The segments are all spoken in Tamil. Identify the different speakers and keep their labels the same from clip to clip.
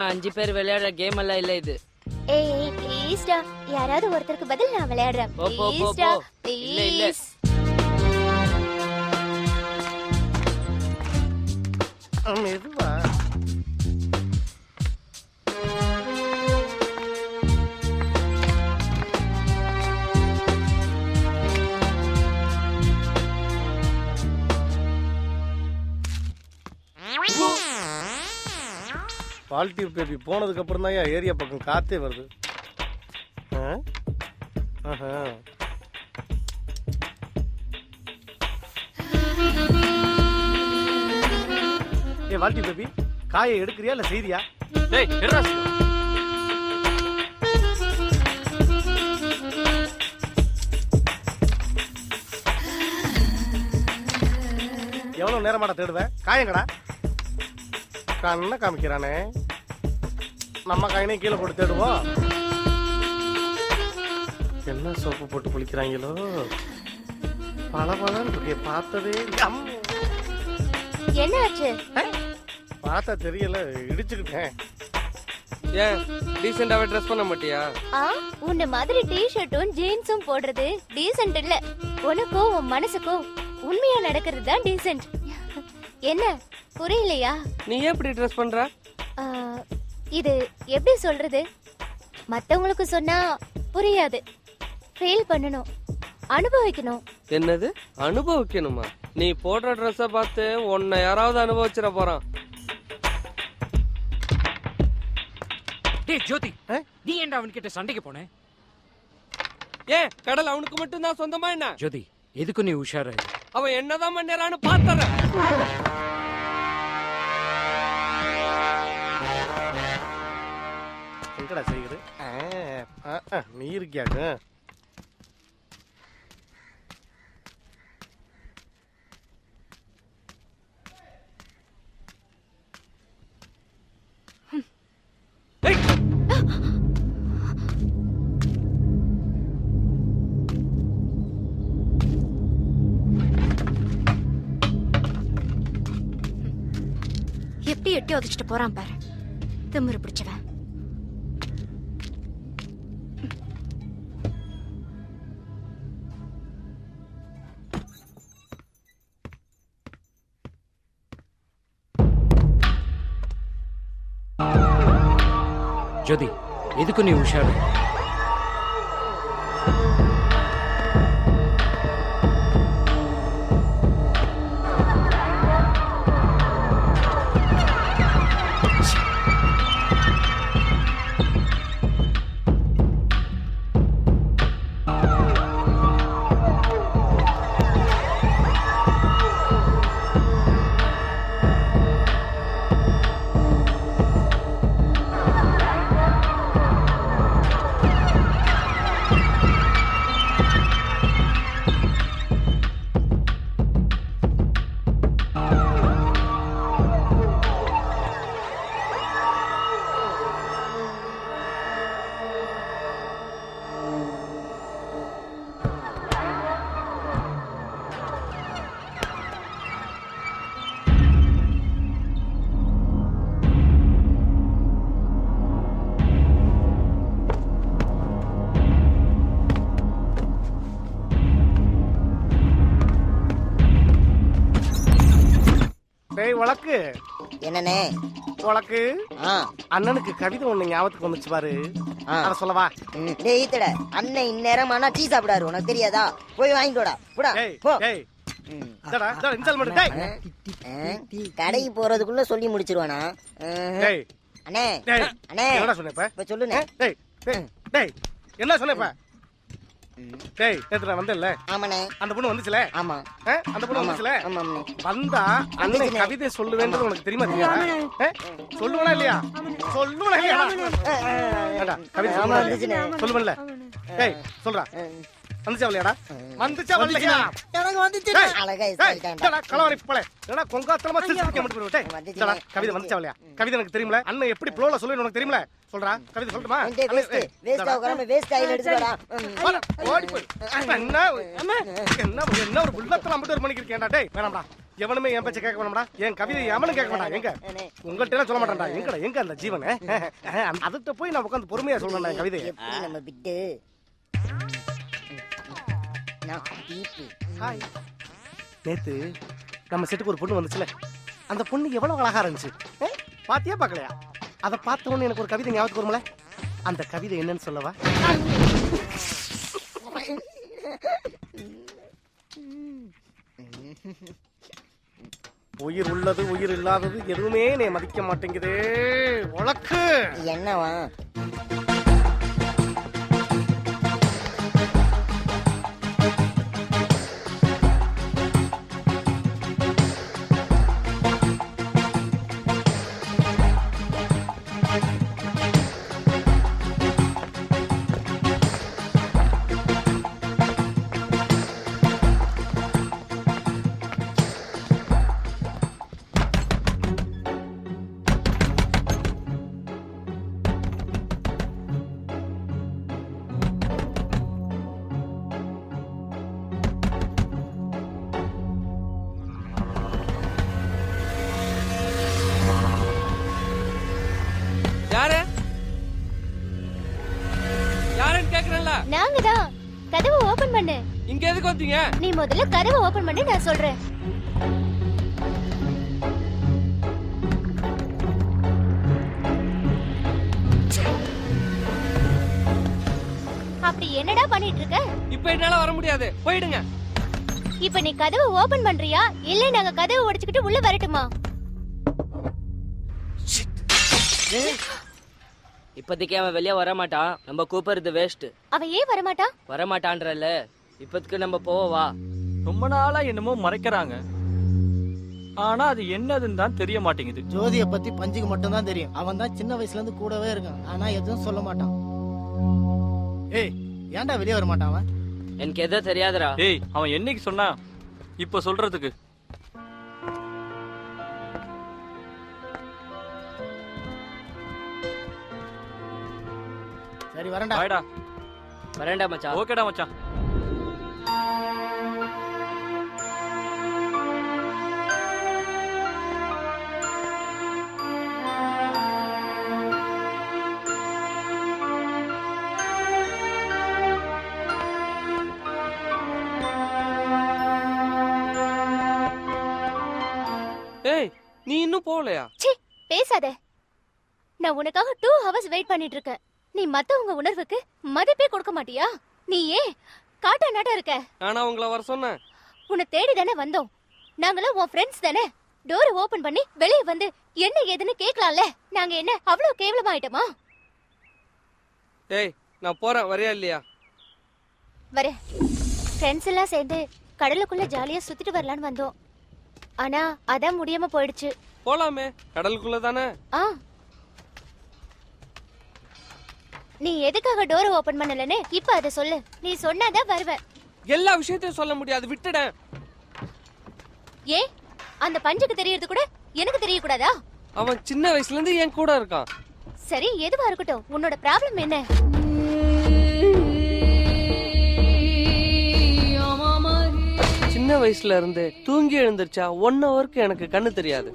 Speaker 1: 5 பேர் விளையாடுற கேம் எல்லாம் இல்ல இது.
Speaker 2: ஏய் ப்ளீஸ்டா, யாராவது ஒருத்தருக்கு பதில் நான் விளையாடுறேன். ப்ளீஸ்டா ப்ளீஸ்.
Speaker 3: மெதுவா பால்டி பேபி போனதுக்கு அப்புறம் தான் ஏரியா பக்கம் காத்தே வருது. ஏ வால்டி பேபி, காயை எடுக்கிறியா இல்ல செய்தியா?
Speaker 4: டேய் எடுடா.
Speaker 3: எவ்வளவு நேரமாடா தேடுவேன்? காயங்கடா கண்ண காமிக்கிறானே. நம்ம காயினையும் கீழே போட்டு தேடுவோம். என்ன சோப்பு போட்டு குளிக்கிறாங்களோ, பல பலன்னு இருக்கே. பார்த்ததே
Speaker 2: என்ன ஆச்சு?
Speaker 3: பார்த்தா தெரியல, இடிச்சுக்கிட்டேன்.
Speaker 4: ஏன் டீசென்ட்டாவே ட்ரெஸ் பண்ண மாட்டியா?
Speaker 2: உன்ன மாதிரி டி-ஷர்ட்டும் ஜீன்ஸும் போடுறது டீசென்ட் இல்ல. உனக்கும் உன் மனசுக்கும் உண்மையா நடக்கிறது தான் டீசென்ட். என்ன புரியலையா?
Speaker 4: நீ ஏன் இப்படி ட்ரெஸ் பண்ற?
Speaker 2: இது எப்படி சொல்றது? மத்தவங்களுக்கு சொன்னா புரியாது. ஃபீல் பண்ணணும், அனுபவிக்கணும்.
Speaker 4: என்னது அனுபவிக்கணுமா? நீ போடுற ட்ரெஸ்ஸ பார்த்து உன்னை யாராவது அனுபவிச்சிட போறான்.
Speaker 5: டேய் ஜோதி, நீ ஏன்டா அவன்கிட்ட சண்டைக்கு போன?
Speaker 4: ஏன் கடல் அவனுக்கு மட்டும் தான் சொந்தமா என்ன?
Speaker 5: ஜோதி, எதுக்கு நீ உஷாரா?
Speaker 4: அவன் என்னதான் பண்ணறான்னு பாத்துறேன்.
Speaker 3: எங்கடா செய்யுது? நீ இருக்கியாங்க?
Speaker 2: எப்படி எட்டி உதச்சிட்டு போறான் பாரு, திமிரு பிடிச்சவன்.
Speaker 5: ஜோதி, எதுக்கு நீ உஷாரா?
Speaker 3: வழக்கு
Speaker 6: என்னனே
Speaker 3: வழக்கு? அண்ணனுக்கு கவிதை ஒண்ணு ஞாபகத்துக்கு வந்துச்சு பாரு, அத சொல்லவா?
Speaker 6: டேய் ஈத்தட, அண்ணன் இந்நேரம் ஆனா டீ சாப்பிடாரு, உனக்கு தெரியாதா? போய் வாங்கிட்டு போடா. கடைக்கு போறதுக்குள்ள சொல்லி முடிச்சிருவானா? அண்ணே அண்ணே
Speaker 3: என்ன சொன்ன
Speaker 6: சொல்லுண்ணே.
Speaker 3: என்ன சொன்ன? டேய் நேத்து நான் வந்தேன்ல?
Speaker 6: ஆமாண்ணே.
Speaker 3: அந்த பொண்ணு வந்துச்சுல?
Speaker 6: ஆமா.
Speaker 3: அந்த பொண்ணு வந்துச்சுல?
Speaker 6: ஆமாண்ணே.
Speaker 3: வந்தா அண்ணன் கவிதை சொல்லுவேன்றது உனக்கு தெரியுமா? தெரியாதா? சொல்லுவனா இல்லையா? சொல்லுவனா இல்லையா? கவிதை சொல்லுவன்ல? டேய் சொல்றா, வந்துச்சா இல்லையாடா? வந்துச்சா வரலையா?
Speaker 6: எனக்கு வந்துச்சு. அழகா
Speaker 3: சொல்லிட்டான்டா. கலவரி போல. ஏன்னா கொங்காத்தலமா சிரிக்க மட்டும் போய்ட்டே. கவிதை வந்துச்சா இல்லையா? கவிதை எனக்கு தெரியும்ல. அண்ணன் எப்படி ப்ளோல சொல்லுவேன்னு உனக்கு தெரியும்ல? சொல்றா, கவிதை சொல்லட்டுமா?
Speaker 6: வேஸ்ட் ஆகறமே, வேஸ்ட் ஆயில் எடுத்து வரா.
Speaker 3: ஓடி போய். என்ன ஒரு புள்ளத்தல மட்டும் ஒரு மணிக்கு இருக்கேன்டா. டேய் வேணாம்டா. எவனுமே என் பேச்ச கேட்க வேணாம்டா. என் கவிதை எவனும் கேட்க மாட்டான். எங்க உங்கள்ட்ட எல்லாம் சொல்ல மாட்டான்டா. எங்க அந்த ஜீவன்? அதுகிட்ட போய் நான் உட்காந்து பொறுமையா சொல்றேன் என் கவிதை.
Speaker 6: எப்படி நம்ம பிட்டு
Speaker 3: ஹாய். நேத்து நம்ம செட்டுக்கு ஒரு பொண்ணு வந்துச்சுல, அந்த பொண்ணு எவ்வளவு அழகா இருந்துச்சு. பாத்தியா பாக்கலையா? அதை பார்த்த உடனே எனக்கு ஒரு கவிதை ஞாபகத்துக்கு வரும்ல. அந்த கவிதை என்னன்னு சொல்லவா? உயிர் உள்ளது உயிர் இல்லாதது எதுவுமே நீ மதிக்க மாட்டேங்குதே உனக்கு
Speaker 6: என்னவா?
Speaker 4: யாருன்னு கேக்குறேன்ல.
Speaker 2: நாங்கதான். கதவை ஓபன் பண்ணு.
Speaker 4: இங்க எதுக்கு வந்தீங்க?
Speaker 2: நீ முதல்ல கதவை ஓபன் பண்ணி நான் சொல்றேன். அப்படி என்னடா பண்ணிட்டு இருக்க?
Speaker 4: இப்ப என்னால வர முடியாது, போயிடுங்க.
Speaker 2: இப்ப நீ கதவை ஓபன் பண்றியா இல்ல நாங்க கதவை உடைச்சுக்கிட்டு உள்ள வரட்டுமா?
Speaker 1: இப்போதைக்கு அவன் வெளியே வர மாட்டான். நம்ம கூப்பிடுறது வேஸ்ட்.
Speaker 2: அவன் ஏன் வரமாட்டான்?
Speaker 1: வரமாட்டான்றல்ல, இப்போதைக்கு நம்ம போவா.
Speaker 7: ரொம்ப நாளா என்னமோ மறைக்கிறாங்க, ஆனா அது என்னதுன்னு தான் தெரிய மாட்டேங்குது.
Speaker 8: ஜோதிய பத்தி பஞ்சுக்கு மட்டும் தான் தெரியும். அவன் தான் சின்ன வயசுல இருந்து கூடவே இருக்கான், ஆனா எதுவும் சொல்ல மாட்டான். ஏய், ஏன்டா வெளியே வர மாட்டான் அவன்?
Speaker 1: எனக்கு எதுவும் தெரியாதுடா.
Speaker 7: ஏய், அவன் என்னைக்கு சொன்னா இப்ப சொல்றதுக்கு?
Speaker 8: சரி வரேன்டா.
Speaker 7: பாய்டா.
Speaker 1: வரேன்டா மச்சான்.
Speaker 7: ஓகேடா மச்சான்.
Speaker 4: ஏய், நீ இன்னும் போகலையா?
Speaker 2: ச்சீ, பேசாத. நான் உனக்காக 2 hours வெயிட் பண்ணிட்டு இருக்கேன். நீ மத்தவங்க உணர்வுக்கு மதிப்பே கொடுக்க மாட்டியா? நீ ஏன் காட்டா நாட்டா இருக்க?
Speaker 4: நானா உங்களை வர சொன்னேன்?
Speaker 2: உன்னை தேடி தானே வந்தோம். நாங்களும் உன் ஃப்ரெண்ட்ஸ் தானே. டோர் ஓபன் பண்ணி வெளியே வந்து என்ன ஏதுன்னு கேட்கலாம்ல. நாங்க என்ன அவ்வளவு கேவலமாயிட்டோமா?
Speaker 4: ஏய், நான் போறேன், வரையா இல்லையா?
Speaker 2: வரேன். ஃப்ரெண்ட்ஸ் எல்லாம் சேர்ந்து கடலுக்குள்ள ஜாலியா சுத்திட்டு வரலான்னு வந்தோம். ஆனா அதான் முடியாம போயிடுச்சு.
Speaker 4: போலாமே, கடலுக்குள்ள தானே.
Speaker 2: ஆ, நீ எதுக்காக டோர் ஓபன் பண்ணலன்னு இப்ப அத சொல்லு. நீ சொன்னாதான் வருவேன்.
Speaker 4: எல்லா விஷயத்தையும் சொல்ல முடியாது, விட்டுடேன்.
Speaker 2: ஏ, அந்த பஞ்சுக்கு தெரியறது கூட எனக்கு தெரியக்கூடாதா?
Speaker 4: அவன் சின்ன வயசுல இருந்து என் கூட இருக்கான்.
Speaker 2: சரி, எதுவா இருக்கட்டும். உன்னோட ப்ராப்ளம் என்ன?
Speaker 4: சின்ன வயசுல இருந்து தூங்கி எழுந்திருச்சா 1 hourக்கு எனக்கு கண்ணு தெரியாது.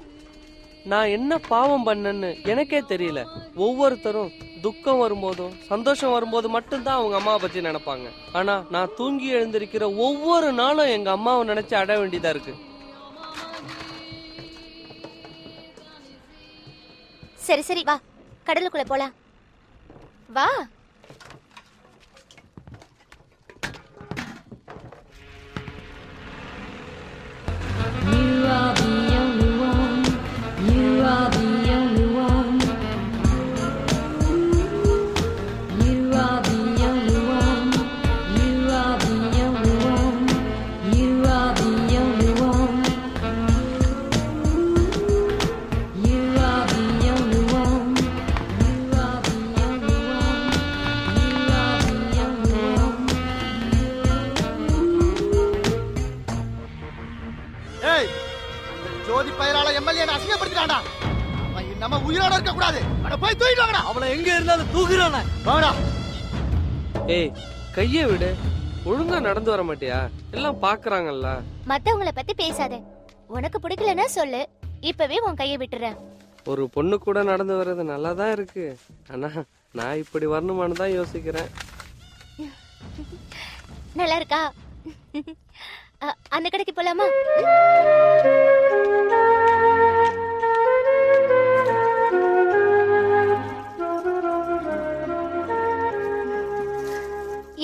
Speaker 4: நான் என்ன பாவம் பண்ணேன்னு எனக்கே தெரியல. ஒவ்வொருத்தரும் துக்கம் வரும்போதும் சந்தோஷம் வரும்போது மட்டும்தான் அவங்க அம்மாவை பத்தி நினைப்பாங்க. ஆனா நான் தூங்கி எழுந்திருக்கிற ஒவ்வொரு நாளும் எங்க அம்மாவை நினைச்சு அட வேண்டியதா இருக்கு.
Speaker 2: சரி சரி, வா கடலுக்குள்ள போலாம். வா.
Speaker 8: ஏய், அந்த ஜோதி பயலால எம்எல்ஏ அசிங்கப்படுத்திட்டான்டா. அவன் நம்ம உயிரோட இருக்க கூடாது. அட போய் தூக்கிட்டு வாங்கடா.
Speaker 7: அவளை எங்க இருந்தாலும் தூக்குறானே.
Speaker 8: வாங்கடா.
Speaker 4: ஏய், கைய விடு. ஒழுங்கா நடந்து வர மாட்டியா? எல்லாம் பாக்குறாங்கல்ல.
Speaker 2: மத்தவங்கள பத்தி பேசாத. உனக்கு பிடிக்கலன்னா சொல்லு, இப்பவே உன் கையை விட்டுறேன்.
Speaker 4: ஒரு பொண்ணு கூட நடந்து வர்றது நல்லா தான் இருக்கு. ஆனா நான் இப்படி வரணுமான்னு தான் யோசிக்கிறேன்.
Speaker 2: நல்லா இருக்கா? அந்த கடைக்கு போலாமா?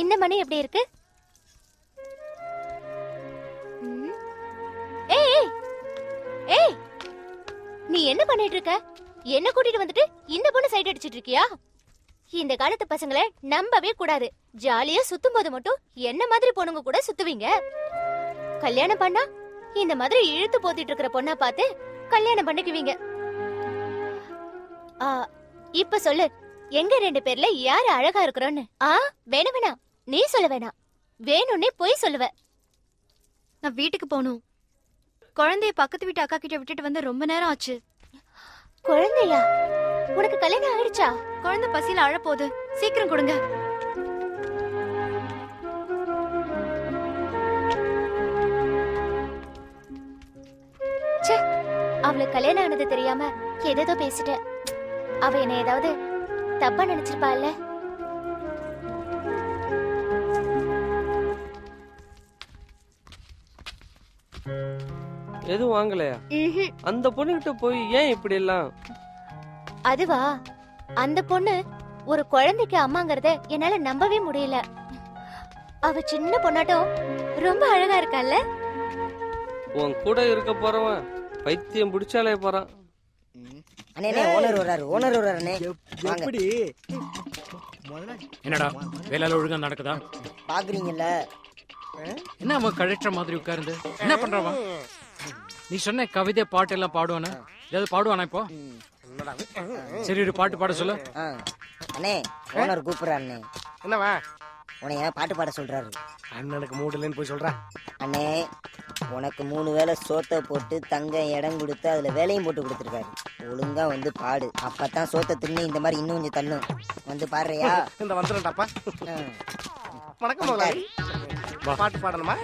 Speaker 2: இந்த மணி எப்படி இருக்கு? ஏய் ஏய், நீ என்ன பண்ணிட்டு இருக்க? என்ன கூட்டிட்டு வந்துட்டு இந்த பொண்ணு சைட் அடிச்சிட்டு இருக்கியா? இந்த காலத்து பசங்களை நம்பவே கூடாது. ஜாலியா சுத்தும் போது மட்டும் என்ன மாதிரி பொண்ணுங்க கூட சுத்துவீங்க. கல்யாணம் பண்ணா இந்த மாதிரி இழுத்து போத்திட்டு இருக்கிற பொண்ணா பார்த்து கல்யாணம் பண்ணிக்குவீங்க. இப்ப சொல்லு, எங்க 2 பேர்ல யாரு அழகா இருக்கிறோன்னு? வேணாம் வேணாம், நீ சொல்ல வேணாம். வேணும்னே போய் சொல்லுவ.
Speaker 9: நான் வீட்டுக்கு போகணும். குழந்தைய பக்கத்து வீட்டு அக்கா கிட்ட விட்டுட்டு வந்து ரொம்ப நேரம் ஆச்சு.
Speaker 2: குழந்தையா? உனக்கு கல்யாணம் ஆயிடுச்சா?
Speaker 9: குழந்தை பசியில அழப்போகுது, சீக்கிரம் கொடுங்க.
Speaker 2: அவளுக்கு கல்யாணம் ஆனது தெரியாம ஏதேதோ பேசிட்டேன். அவ என்ன ஏதாவது தப்பா நினைச்சிருப்பாள்ல?
Speaker 4: எதுவும் வாங்கலையா? அந்த பொண்ணுகிட்ட போய் ஏன் இப்படி எல்லாம்?
Speaker 2: அதுவா, அந்த பொண்ணு ஒரு குழந்தைக்கு அம்மாங்கறத என்னால நம்பவே முடியல. அவ சின்ன பொண்ணாட்டம் ரொம்ப அழகா இருக்கால்ல?
Speaker 4: உன் கூட இருக்க போறவன் பைத்தியம் பிடிச்சாலே போறான்.
Speaker 6: அண்ணே ஓனர் வர்றாருண்ணே.
Speaker 8: எப்படி
Speaker 5: என்னடா வேலையில ஒழுங்கா நடக்குதா?
Speaker 6: பாக்குறீங்கல்ல,
Speaker 5: என்ன அவன் கழற்ற மாதிரி உட்கார்ந்து என்ன பண்றவன்? நீ சொன்ன கவிதை பாட்டு எல்லாம் பாடுவானே, ஏதாவது பாடுவானா இப்போ? சரி, ஒரு பாட்டு பாட சொல்லு.
Speaker 6: அண்ணே ஓனர் கூப்பிடுறாருண்ணே.
Speaker 3: என்னவா?
Speaker 6: உன்னைய பாட்டு பாட சொல்றாரு.
Speaker 3: அண்ணனுக்கு மூடலன்னு போய் சொல்றேன்.
Speaker 6: அண்ணே உனக்கு 3 வேளை சோத்தை போட்டு தங்க இடம் கொடுத்து அதுல வேலையும் போட்டு கொடுத்துருக்காரு. ஒழுங்கா வந்து பாடு, அப்பதான் சோத்தை தின்னு இந்த மாதிரி இன்னும் கொஞ்சம் தள்ளும். வந்து பாடுறியா?
Speaker 3: இந்த வந்துடும்டாப்பா. வணக்கம் முதலாளி. பாட்டு பாடணுமா?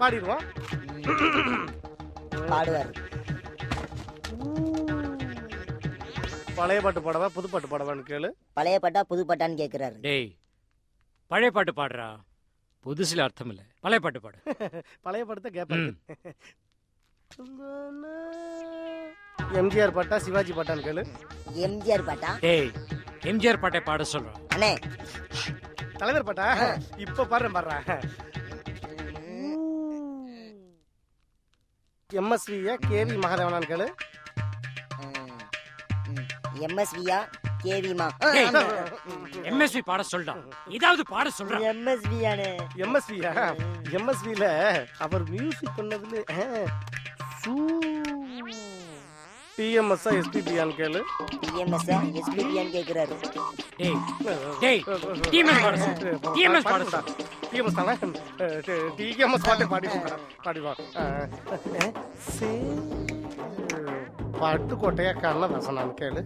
Speaker 3: பாடிடுவோம்.
Speaker 6: பாடுவாரு.
Speaker 3: பழைய பாட்டு பாடவா புது பாட்டு பாடவான்னு கேளு.
Speaker 6: பழைய பாட்டா புது பாட்டான்னு கேக்குறாரு.
Speaker 5: டேய், பழைய பாட்டு பாடுறா, புதுசுல அர்த்தம் இல்ல. பழைய பாட்டு பாடு.
Speaker 3: பழைய பாட்டு தான் கேட்பாரு. எம்ஜிஆர் பாட்டா சிவாஜி பாட்டான்னு கேளு.
Speaker 6: எம்ஜிஆர் பாட்டா?
Speaker 5: டேய், எம்ஜிஆர் பாட்டை பாட சொல்றோம்.
Speaker 6: அண்ணே
Speaker 3: தலைவர் பாட்டா? இப்ப பாடுறேன். எம்எஸ்வியா கேவி மகாதேவனான்னு கேளு.
Speaker 6: எம்எஸ்வியா கேவிமா?
Speaker 5: எம்எஸ்வி பாட சொல்றா, இதாவது பாட சொல்றா.
Speaker 6: எம்எஸ்வியானே.
Speaker 3: எம்எஸ்வியா? எம்எஸ்வில அவர் மியூசிக் பண்ணதுல டிஎம்எஸ் எஸ்பிபியான்னு கேளு.
Speaker 6: டிஎம்எஸ் எஸ்பிபியான்னு கேக்குறாரு.
Speaker 5: டேய் டேய், டிஎம்எஸ் பாட சொல்லு. டிஎம்எஸ் பாட சொல்லு.
Speaker 3: டிஎம்எஸ் தானே? டிஎம்எஸ் பாட்டே பாடிவா. பட்டுக்கோட்டையா கண்ணதாசனான்னு கேளு.